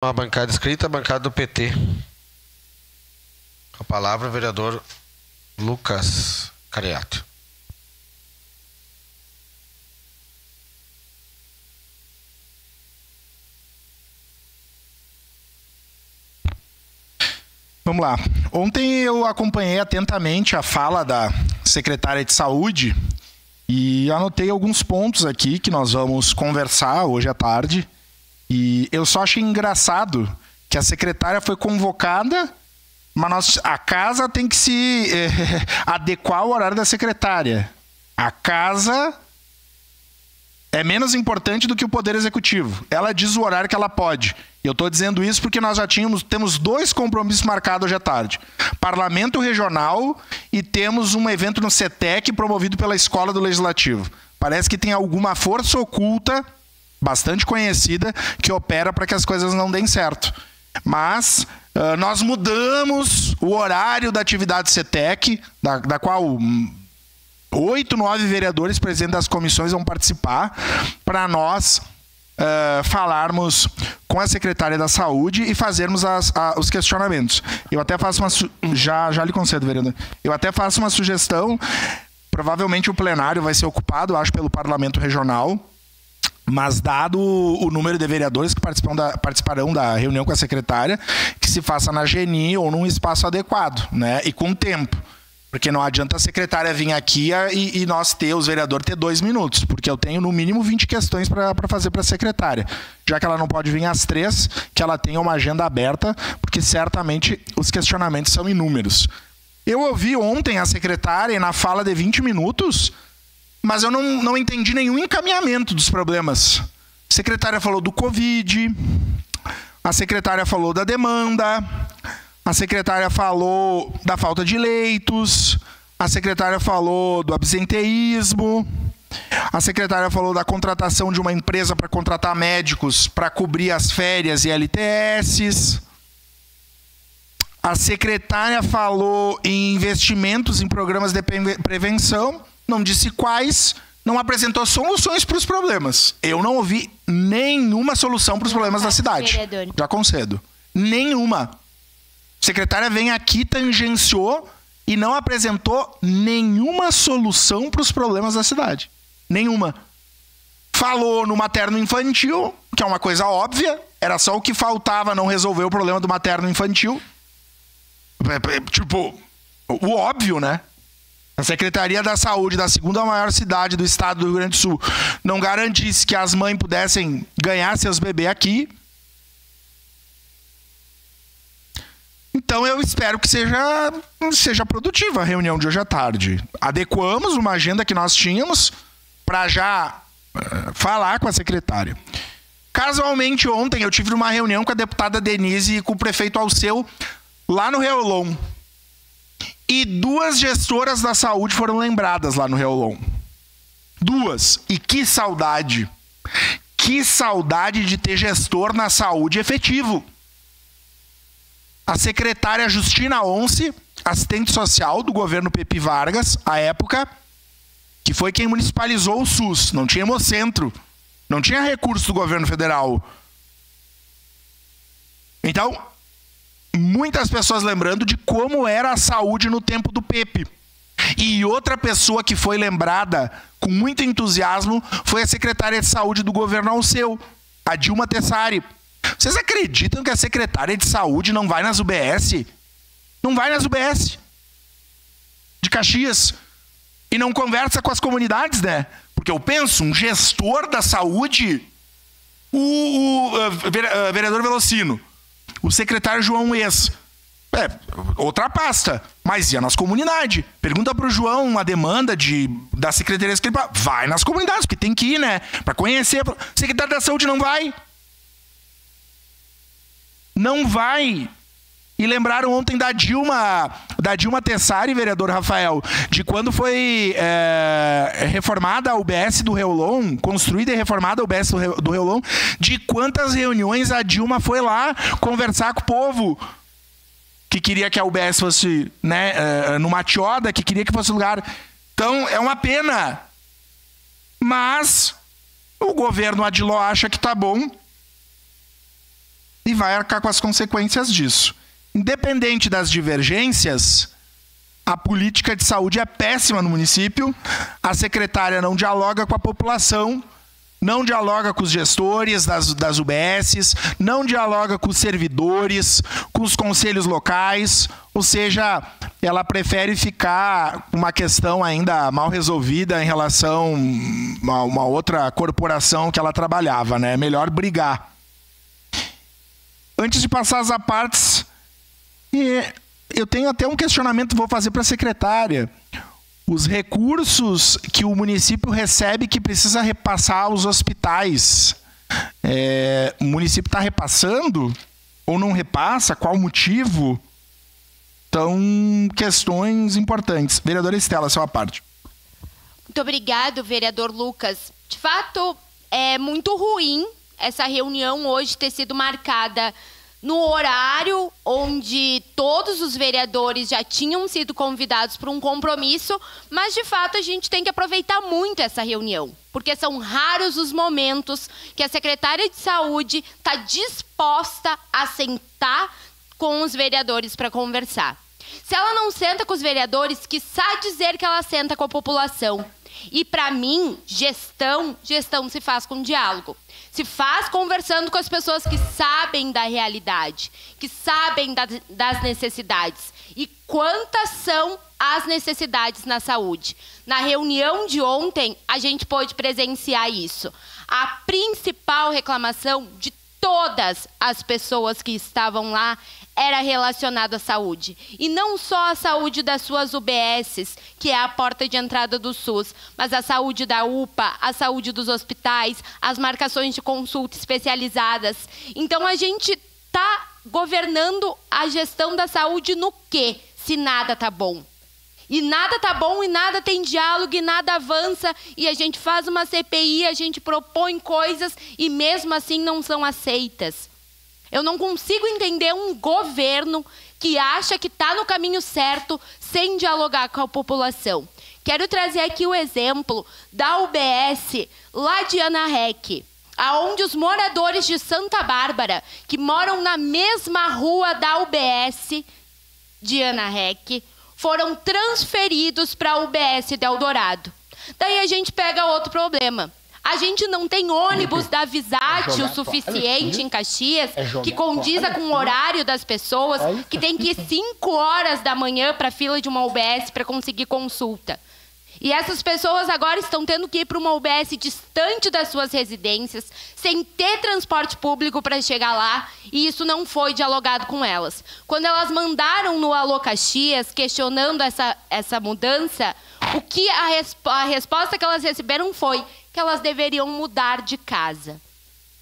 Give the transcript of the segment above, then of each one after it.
A bancada escrita, a bancada do PT. Com a palavra, o vereador Lucas Cariato. Vamos lá. Ontem eu acompanhei atentamente a fala da secretária de Saúde e anotei alguns pontos aqui que nós vamos conversar hoje à tarde. E eu só achei engraçado que a secretária foi convocada, mas a casa tem que se adequar ao horário da secretária. A casa é menos importante do que o Poder Executivo. Ela diz o horário que ela pode. E eu estou dizendo isso porque nós já temos dois compromissos marcados hoje à tarde. Parlamento Regional e temos um evento no CETEC promovido pela Escola do Legislativo. Parece que tem alguma força oculta, bastante conhecida, que opera para que as coisas não deem certo. Mas nós mudamos o horário da atividade CETEC, da qual 8, 9 vereadores, presidentes das comissões, vão participar, para nós falarmos com a secretária da Saúde e fazermos os questionamentos. Eu até faço uma... Já lhe concedo, vereador. Eu até faço uma sugestão. Provavelmente o plenário vai ser ocupado, acho, pelo Parlamento Regional. Mas dado o número de vereadores que participarão da reunião com a secretária, que se faça na GENI ou num espaço adequado, né? E com tempo. Porque não adianta a secretária vir aqui e nós os vereadores, ter 2 minutos. Porque eu tenho no mínimo 20 questões para fazer para a secretária. Já que ela não pode vir às 3, que ela tenha uma agenda aberta, porque certamente os questionamentos são inúmeros. Eu ouvi ontem a secretária na fala de 20 minutos... Mas eu não entendi nenhum encaminhamento dos problemas. A secretária falou do Covid, a secretária falou da demanda, a secretária falou da falta de leitos, a secretária falou do absenteísmo, a secretária falou da contratação de uma empresa para contratar médicos para cobrir as férias e LTS. A secretária falou em investimentos em programas de prevenção. Não disse quais, não apresentou soluções para os problemas. Eu não ouvi nenhuma solução para os problemas da cidade. Vereador. Já concedo. Nenhuma. A secretária vem aqui, tangenciou e não apresentou nenhuma solução para os problemas da cidade. Nenhuma. Falou no materno-infantil, que é uma coisa óbvia. Era só o que faltava não resolver o problema do materno-infantil. Tipo, o óbvio, né? A Secretaria da Saúde da segunda maior cidade do estado do Rio Grande do Sul não garantisse que as mães pudessem ganhar seus bebês aqui. Então eu espero que seja produtiva a reunião de hoje à tarde. Adequamos uma agenda que nós tínhamos para já falar com a secretária. Casualmente ontem eu tive uma reunião com a deputada Denise e com o prefeito Alceu lá no Reolon. E 2 gestoras da saúde foram lembradas lá no Reolon. 2. E que saudade. Que saudade de ter gestor na saúde efetivo. A secretária Justina Once, assistente social do governo Pepe Vargas, à época, que foi quem municipalizou o SUS. Não tinha Hemocentro. Não tinha recurso do governo federal. Então... muitas pessoas lembrando de como era a saúde no tempo do Pepe. E outra pessoa que foi lembrada com muito entusiasmo foi a secretária de saúde do governo Alceu, a Dilma Tessari. Vocês acreditam que a secretária de saúde não vai nas UBS? Não vai nas UBS de Caxias. E não conversa com as comunidades, né? Porque eu penso, um gestor da saúde, o vereador Velocino, o secretário João Ex, outra pasta, mas ia nas comunidades. Pergunta pro João a demanda da Secretaria de Saúde, vai nas comunidades, porque tem que ir, né? Para conhecer. O secretário da Saúde não vai. Não vai. E lembraram ontem da Dilma Tessari, vereador Rafael, de quando foi reformada a UBS do Reolon, construída e reformada a UBS do Reolon, de quantas reuniões a Dilma foi lá conversar com o povo que queria que a UBS fosse, né, numa tioda, que queria que fosse lugar. Então, é uma pena. Mas o governo Adiló acha que tá bom. e vai arcar com as consequências disso. Independente das divergências, a política de saúde é péssima no município, a secretária não dialoga com a população, não dialoga com os gestores das UBSs, não dialoga com os servidores, com os conselhos locais, ou seja, ela prefere ficar com uma questão ainda mal resolvida em relação a uma outra corporação que ela trabalhava, né? É melhor brigar. Antes de passar as apartes, eu tenho até um questionamento que vou fazer para a secretária. Os recursos que o município recebe que precisa repassar aos hospitais, o município está repassando ou não repassa? Qual o motivo? Então, questões importantes. Vereadora Estela, sua parte. Muito obrigado, vereador Lucas. De fato, é muito ruim essa reunião hoje ter sido marcada no horário onde todos os vereadores já tinham sido convidados para um compromisso, mas, de fato, a gente tem que aproveitar muito essa reunião, porque são raros os momentos que a secretária de Saúde está disposta a sentar com os vereadores para conversar. Se ela não senta com os vereadores, quiçá dizer que ela senta com a população. E, para mim, gestão se faz com diálogo. Se faz conversando com as pessoas que sabem da realidade, que sabem das necessidades. E quantas são as necessidades na saúde? Na reunião de ontem, a gente pôde presenciar isso. A principal reclamação de todas as pessoas que estavam lá era relacionada à saúde. E não só a saúde das suas UBSs, que é a porta de entrada do SUS, mas a saúde da UPA, a saúde dos hospitais, as marcações de consulta especializadas. Então, a gente está governando a gestão da saúde no quê? Se nada está bom. E nada está bom, e nada tem diálogo, e nada avança, e a gente faz uma CPI, a gente propõe coisas, e mesmo assim não são aceitas. Eu não consigo entender um governo que acha que está no caminho certo sem dialogar com a população. Quero trazer aqui o exemplo da UBS lá de Ana Rec, aonde os moradores de Santa Bárbara, que moram na mesma rua da UBS de Ana Rec, foram transferidos para a UBS de Eldorado. Daí a gente pega outro problema. A gente não tem ônibus da Visate o suficiente em Caxias, que condiza com o horário das pessoas, que tem que ir 5 horas da manhã para a fila de uma UBS para conseguir consulta. E essas pessoas agora estão tendo que ir para uma UBS distante das suas residências, sem ter transporte público para chegar lá, e isso não foi dialogado com elas. Quando elas mandaram no Alô Caxias, questionando essa mudança, o que a resposta que elas receberam foi que elas deveriam mudar de casa.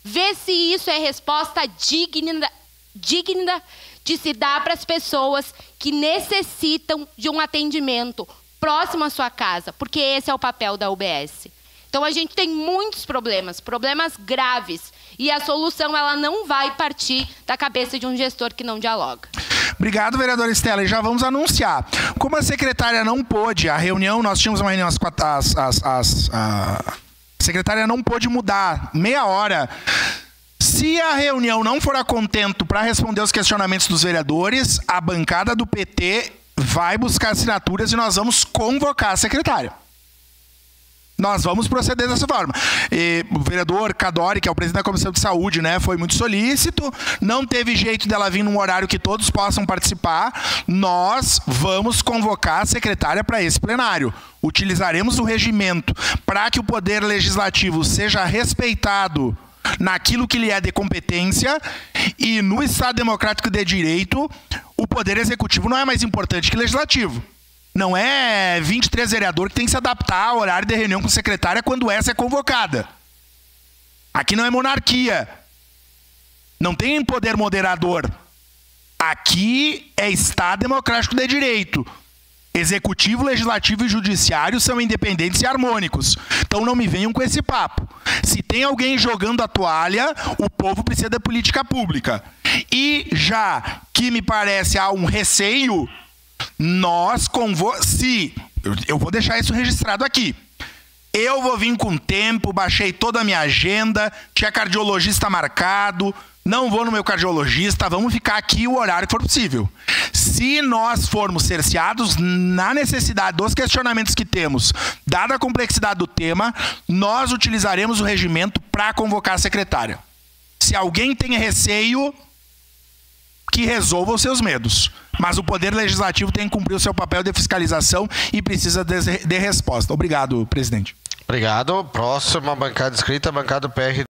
Vê se isso é resposta digna de se dar para as pessoas que necessitam de um atendimento próximo à sua casa, porque esse é o papel da UBS. Então a gente tem muitos problemas graves, e a solução ela não vai partir da cabeça de um gestor que não dialoga. Obrigado, vereadora Estela. E já vamos anunciar. Como a secretária não pôde, a reunião, nós tínhamos uma reunião a secretária não pôde mudar meia hora. Se a reunião não for a contento para responder os questionamentos dos vereadores, a bancada do PT vai buscar assinaturas e nós vamos convocar a secretária. Nós vamos proceder dessa forma. E o vereador Cadori, que é o presidente da Comissão de Saúde, né, foi muito solícito, não teve jeito dela vir num horário que todos possam participar. Nós vamos convocar a secretária para esse plenário. Utilizaremos o regimento para que o poder legislativo seja respeitado naquilo que lhe é de competência, e no Estado Democrático de Direito, o poder executivo não é mais importante que o legislativo. Não é 23 vereadores que tem que se adaptar ao horário de reunião com secretária quando essa é convocada. Aqui não é monarquia. Não tem poder moderador. Aqui é Estado Democrático de Direito. Executivo, Legislativo e Judiciário são independentes e harmônicos. Então não me venham com esse papo. Se tem alguém jogando a toalha, o povo precisa da política pública. E já que me parece há um receio, eu vou deixar isso registrado aqui. Eu vou vir com tempo, baixei toda a minha agenda, tinha cardiologista marcado, não vou no meu cardiologista, vamos ficar aqui o horário que for possível. Se nós formos cerceados na necessidade dos questionamentos que temos, dada a complexidade do tema, nós utilizaremos o regimento para convocar a secretária. Se alguém tem receio, que resolva os seus medos. Mas o Poder Legislativo tem que cumprir o seu papel de fiscalização e precisa de resposta. Obrigado, presidente. Obrigado. Próxima bancada escrita, bancada do PR.